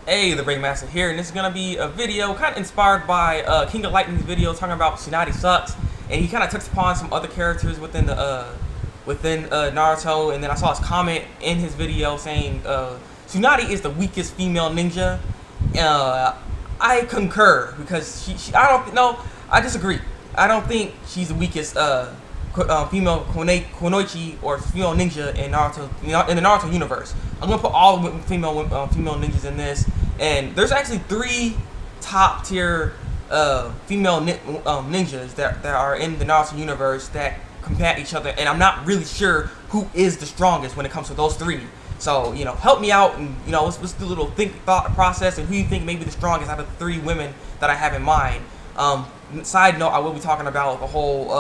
Hey, Thabreakmasta here, and this is gonna be a video kind of inspired by King of Lightning's video talking about Tsunade sucks, and he kind of touched upon some other characters within the Naruto, and then I saw his comment in his video saying Tsunade is the weakest female ninja. I concur because I don't know, I disagree. I don't think she's the weakest female kunoichi or female ninja in Naruto, in the Naruto universe. I'm gonna put all female ninjas in this, and there's actually 3 top tier female ninjas that are in the Naruto universe that combat each other, and I'm not really sure who is the strongest when it comes to those 3. So, help me out, and let's do a little thought process and who you think may be the strongest out of the 3 women that I have in mind. Side note, I will be talking about the whole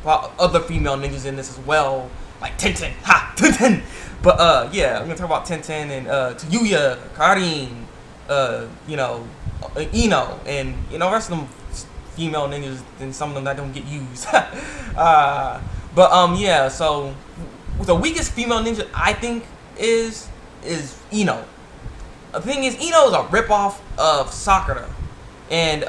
other female ninjas in this as well, like Tenten, Tenten. But yeah, I'm gonna talk about Tenten and Tayuya, Karin, Ino, and rest of them female ninjas, and some of them that don't get used. Yeah. So the weakest female ninja I think is Ino. The thing is, Ino is a ripoff of Sakura, and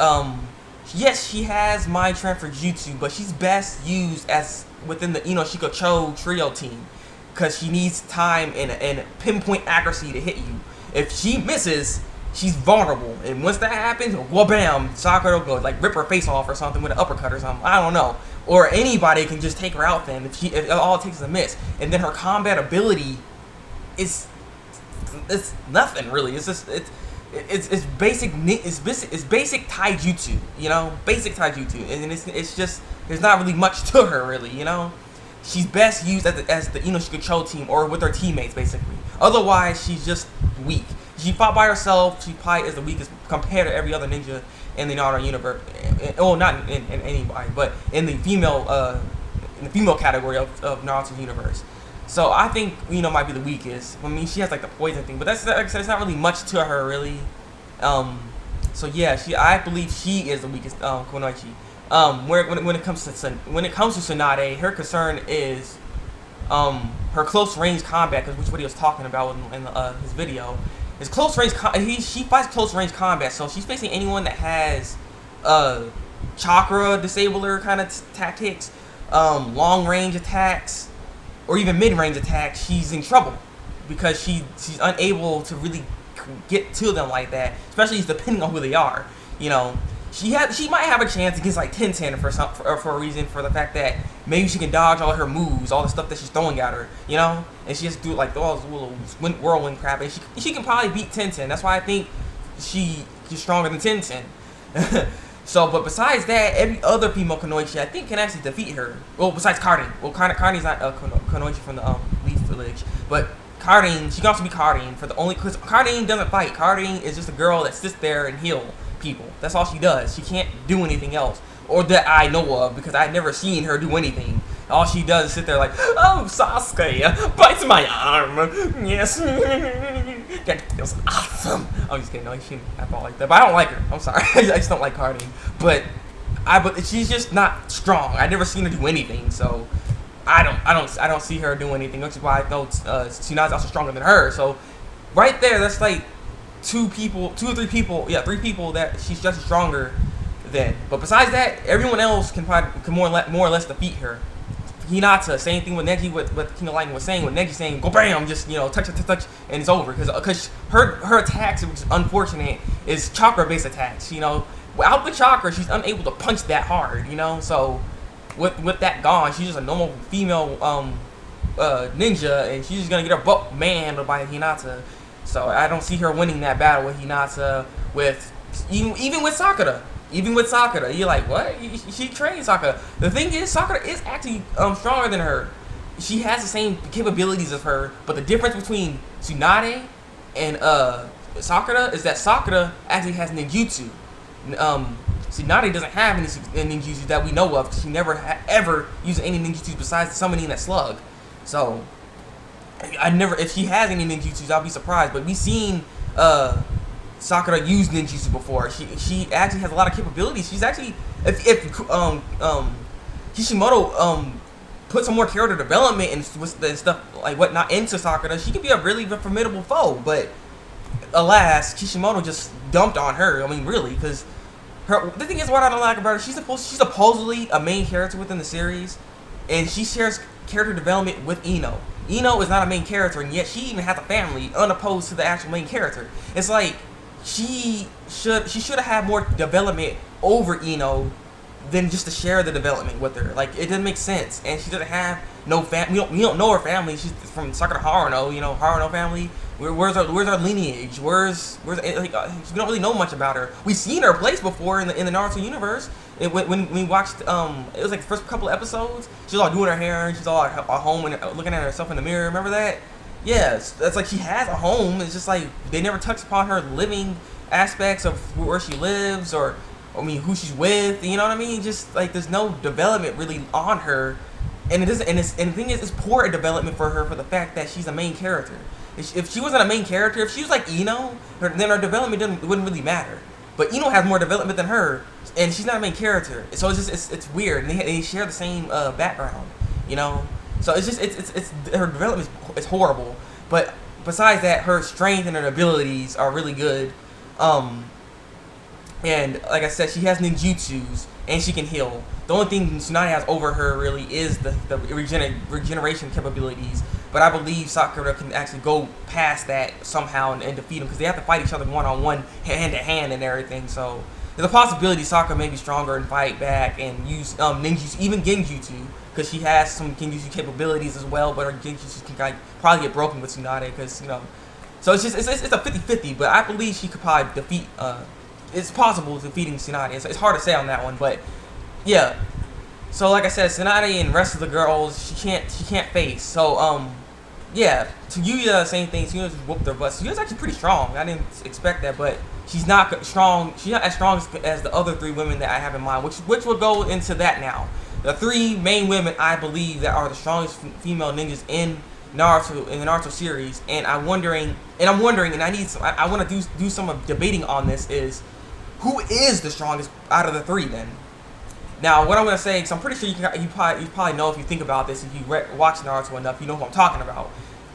yes, she has Mind Transfer Jutsu, but she's best used as within the Ino-Shikocho trio team, because she needs time and pinpoint accuracy to hit you. If she misses, she's vulnerable, and once that happens, well, bam, Sakura will go like rip her face off or something with an uppercut or something. I don't know, or anybody can just take her out then if all it takes is a miss, and then her combat ability is nothing really. It's just it's basic taijutsu, basic taijutsu, and it's just there's not really much to her really, She's best used as the Ino-Shikocho team or with her teammates basically. Otherwise, she's just weak. She fought by herself. She probably is the weakest compared to every other ninja in the Naruto universe. Well, not in anybody, but in the female category of Naruto universe. So I think might be the weakest. I mean, she has like the poison thing, but that's like I said, it's not really much to her really. So yeah, I believe she is the weakest kunoichi. When it comes to Tsunade, her concern is her close range combat, which is what he was talking about in his video. His close range she fights close range combat, so she's facing anyone that has chakra disabler kind of tactics, long range attacks, or even mid range attacks. She's in trouble because she's unable to really get to them like that, especially depending on who they are. She might have a chance against like Tenten for a reason, for the fact that maybe she can dodge all her moves, all the stuff that she's throwing at her, and she has to do like all this little whirlwind crap, and she can probably beat Tenten. That's why I think she's stronger than Tenten. So, but besides that, every other female kunoichi I think can actually defeat her. Well, besides Karin. Well, Karin's not a kunoichi from the Leaf Village, but Karin, she can also be Karin because Karin doesn't fight. Karin is just a girl that sits there and heals people. That's all she does. She can't do anything else, or that I know of, because I've never seen her do anything. All she does is sit there like, oh, Sasuke bites my arm. Yes, that feels awesome. I'm just kidding. No, she not like that. But I don't like her. I'm sorry. I just don't like Karin. But she's just not strong. I've never seen her do anything. So I don't see her doing anything. Which is why I know Tsunade's also stronger than her. So right there, that's like 2 or 3 people. Yeah, 3 people that she's just stronger than. But besides that, everyone else can more or less defeat her. Hinata, same thing with Neji. What King of Lightning was saying, with Neji saying go bam, just touch, and it's over, because her attacks, which is unfortunate, is chakra based attacks. Without the chakra, she's unable to punch that hard. So with that gone, she's just a normal female ninja, and she's just gonna get her butt manhandled by Hinata. So I don't see her winning that battle with Hinata, even with Sakura. Even with Sakura, you're like, what? She trained Sakura. The thing is, Sakura is actually stronger than her. She has the same capabilities as her, but the difference between Tsunade and Sakura is that Sakura actually has ninjutsu. Tsunade doesn't have any ninjutsu that we know of. She never ever used any ninjutsu besides summoning that slug. So if she has any ninjutsus, I'll be surprised. But we've seen Sakura use ninjutsu before. She actually has a lot of capabilities. She's actually, if Kishimoto put some more character development and stuff like whatnot into Sakura, she could be a really formidable foe. But alas, Kishimoto just dumped on her. I mean, really, because the thing is, what I don't like about her, she's supposedly a main character within the series, and she shares character development with Ino. Ino is not a main character, and yet she even has a family, unopposed to the actual main character. It's like she should have had more development over Ino than just to share the development with her. Like, it doesn't make sense, and she doesn't have no family. We don't know her family. She's from Sakura Haruno, Haruno family. Where's our lineage? Where's like, we don't really know much about her. We've seen her place before in the Naruto universe. When we watched, it was like the first couple of episodes. She's all doing her hair, and she's all at home and looking at herself in the mirror. Remember that? Yes, that's like she has a home. It's just like they never touch upon her living aspects of where she lives, or who she's with. You know what I mean? Just like there's no development really on her, and it doesn't. And the thing is, it's poor development for her for the fact that she's a main character. If she wasn't a main character, if she was like Ino, then her development wouldn't really matter. But Ino has more development than her, and she's not a main character. So it's weird. And they share the same background, So it's her development is horrible. But besides that, her strength and her abilities are really good. And like I said, she has ninjutsus and she can heal. The only thing Tsunade has over her really is the regeneration capabilities. But I believe Sakura can actually go past that somehow and defeat him, because they have to fight each other one-on-one, hand-to-hand and everything. So there's a possibility Sakura may be stronger and fight back and use ninjutsu, even genjutsu, because she has some genjutsu capabilities as well. But her genjutsu can probably get broken with Tsunade, because so it's a 50-50. But I believe she could probably defeat. It's possible defeating Tsunade. It's hard to say on that one, but yeah. So like I said, Tsunade and the rest of the girls, she can't face. So yeah, Tsuyuya, same thing. Tsuyuya just whooped her butt. Tsuyuya's actually pretty strong. I didn't expect that, but she's not strong. She's not as strong as the other three women that I have in mind, which will go into that now. The three main women I believe that are the strongest female ninjas in Naruto, in the Naruto series, and I'm wondering, and I want to do some debating on this, is who is the strongest out of the three then? Now, what I'm going to say, because I'm pretty sure you probably know if you think about this, if you watch Naruto enough, you know who I'm talking about.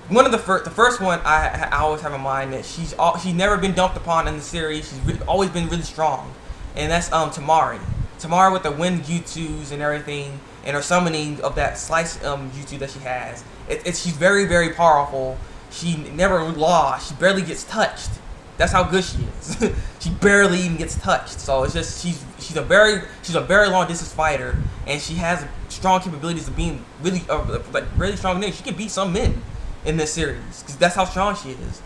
One of the first one I always have in mind that she's never been dumped upon in the series. She's always been really strong, and that's Tamari. Tamari with the wind jutsus and everything, and her summoning of that slice jutsu that she has. She's very, very powerful. She never lost. She barely gets touched. That's how good she is. She barely even gets touched. So it's just she's a very long distance fighter, and she has strong capabilities of being really really strong ninja. She can beat some men in this series, because that's how strong she is.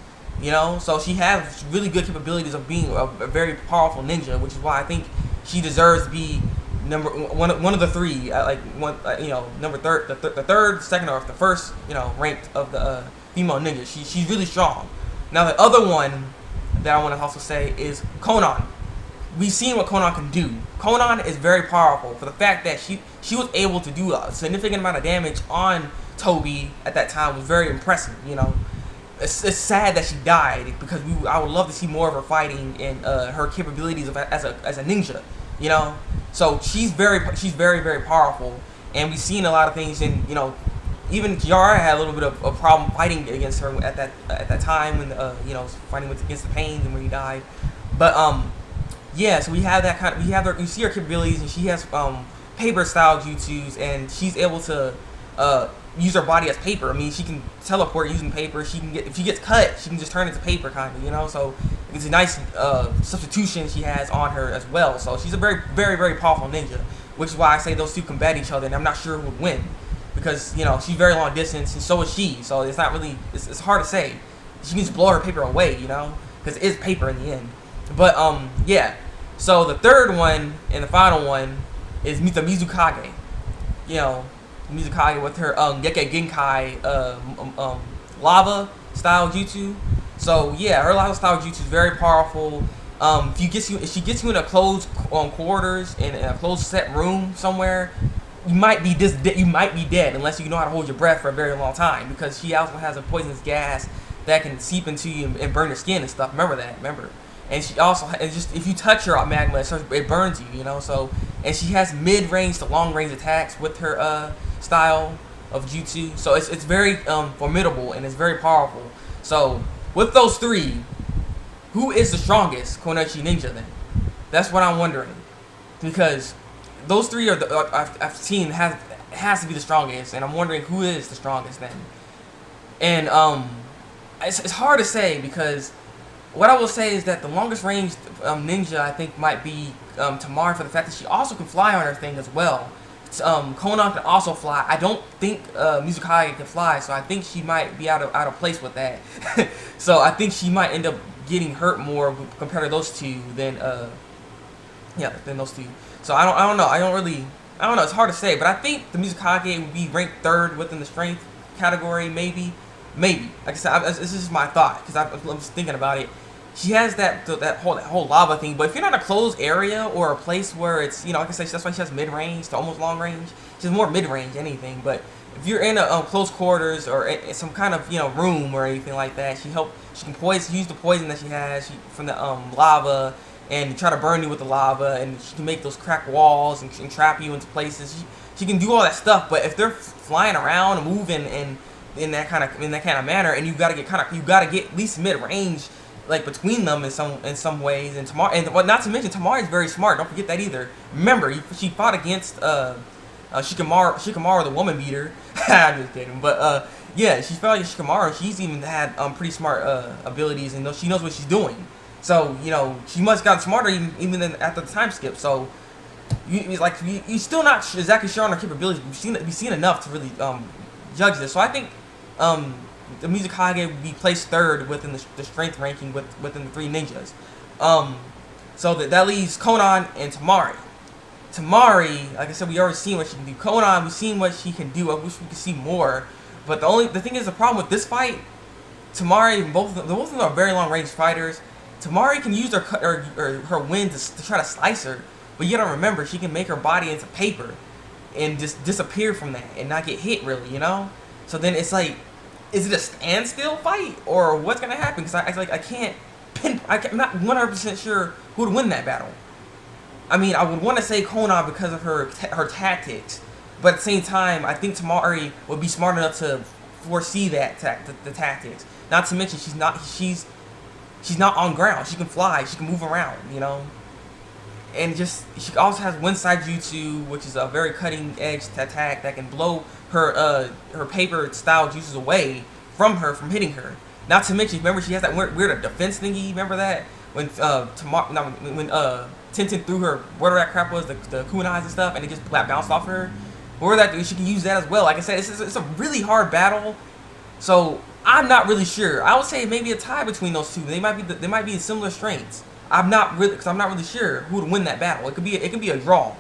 So she has really good capabilities of being a very powerful ninja, which is why I think she deserves to be one of the three, number the third, second, or the first, ranked of the female ninja. She's really strong. Now the other one that I want to also say is Konan. We've seen what Konan can do. Konan is very powerful for the fact that she was able to do a significant amount of damage on Toby at that time. Was very impressive. It's sad that she died, because I would love to see more of her fighting and her capabilities as a ninja. So she's very, very powerful, and we've seen a lot of things. And even Kiara had a little bit of a problem fighting against her at that time when fighting against the pain and when he died. But yeah, so we have that kind of, you see her capabilities, and she has paper style jutsus, and she's able to use her body as paper. I mean, she can teleport using paper. If she gets cut, she can just turn into paper, kind of, So it's a nice substitution she has on her as well. So she's a very, very, very powerful ninja, which is why I say those two combat each other, and I'm not sure who would win, because she's very long distance, and so is she. So it's not really, it's hard to say. She can just blow her paper away, because it is paper in the end. But yeah. So the third one and the final one is the Mizukage. Mizukage with her Gekkei Genkai lava style jutsu. So yeah, her lava style jutsu is very powerful. If she gets you in a closed quarters in a closed set room somewhere, you might be dead unless you know how to hold your breath for a very long time, because she also has a poisonous gas that can seep into you and burn your skin and stuff. Remember. And she also, if you touch her magma, it burns you, So, and she has mid-range to long-range attacks with her style of jutsu. So it's very formidable, and it's very powerful. So with those three, who is the strongest Konoichi ninja then? That's what I'm wondering, because those three are I've seen has to be the strongest, and I'm wondering who is the strongest then. And it's hard to say, because what I will say is that the longest range ninja I think might be Tamari, for the fact that she also can fly on her thing as well. Conan can also fly. I don't think Mizukage can fly, so I think she might be out of place with that. So I think she might end up getting hurt more compared to those two than those two. So I don't know. I don't know. It's hard to say, but I think the Mizukage would be ranked third within the strength category, maybe. Like I said, this is my thought, because I'm just thinking about it. She has that whole lava thing, but if you're not in a closed area or a place where it's, like I said, that's why she has mid-range to almost long range. She has more mid-range anything, but if you're in a close quarters or in some kind of room or anything like that, she can use the poison that she has from the lava and try to burn you with the lava, and she can make those cracked walls and trap you into places. She can do all that stuff, but if they're flying around and moving and in that kind of manner, and you gotta get at least mid-range, like between them in some ways. And not to mention Tamari is very smart. Don't forget that either. Remember, she fought against Shikamaru, the woman beater. I'm just kidding, but yeah, she fought against Shikamaru. She's even had pretty smart abilities, and she knows what she's doing. So she must got smarter even after the time skip. So you're still not exactly sure on her capabilities. We've seen enough to really judge this. So I think the Mizukage would be placed third within the strength ranking within the three ninjas. So that leaves Conan and Tamari. Tamari, like I said, we already seen what she can do. Conan, we've seen what she can do. I wish we could see more. But the thing is, the problem with this fight, Tamari, both of them are very long range fighters. Tamari can use her wind to try to slice her, but you gotta remember, she can make her body into paper and just disappear from that and not get hit, really, So then it's like, is it a standstill fight, or what's gonna happen? Because I'm not 100% sure who would win that battle. I mean, I would want to say Conan because of her tactics, but at the same time, I think Tamari would be smart enough to foresee that the tactics. Not to mention, she's not on ground. She can fly. She can move around. And she also has wind side jutsu, which is a very cutting edge attack that can blow her paper style juices away from hitting her. Not to mention, remember, she has that weird defense thingy. Remember that when Tenten threw her whatever that crap was, the kunais and stuff, and it just bounced off her. Whatever that, she can use that as well. Like I said, it's a really hard battle. So I'm not really sure. I would say maybe a tie between those two. They might be in similar strengths. I'm not really sure who would win that battle. It could be a draw.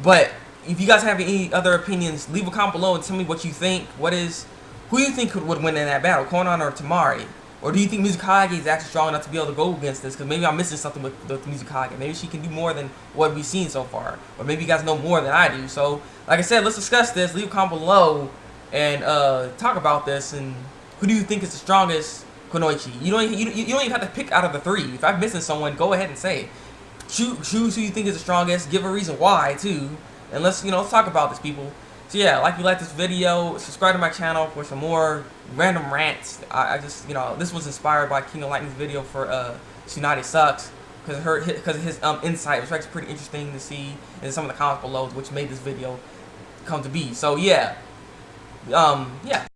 But if you guys have any other opinions, leave a comment below and tell me what you think. Who you think would win in that battle, Conan or Tamari? Or do you think Mizukage is actually strong enough to be able to go against this? Because maybe I'm missing something with Mizukage. Maybe she can do more than what we've seen so far. Or maybe you guys know more than I do. So, like I said, let's discuss this. Leave a comment below and talk about this. And who do you think is the strongest Kunoichi? You don't even have to pick out of the three. If I'm missing someone, go ahead and say it. Choose who you think is the strongest. Give a reason why too. And let's talk about this, people. So yeah, if you like this video, subscribe to my channel for some more random rants. I just this was inspired by King of Lightning's video for Tsunade Sucks, because of his insight, which was pretty interesting to see in some of the comments below, which made this video come to be. So yeah, yeah.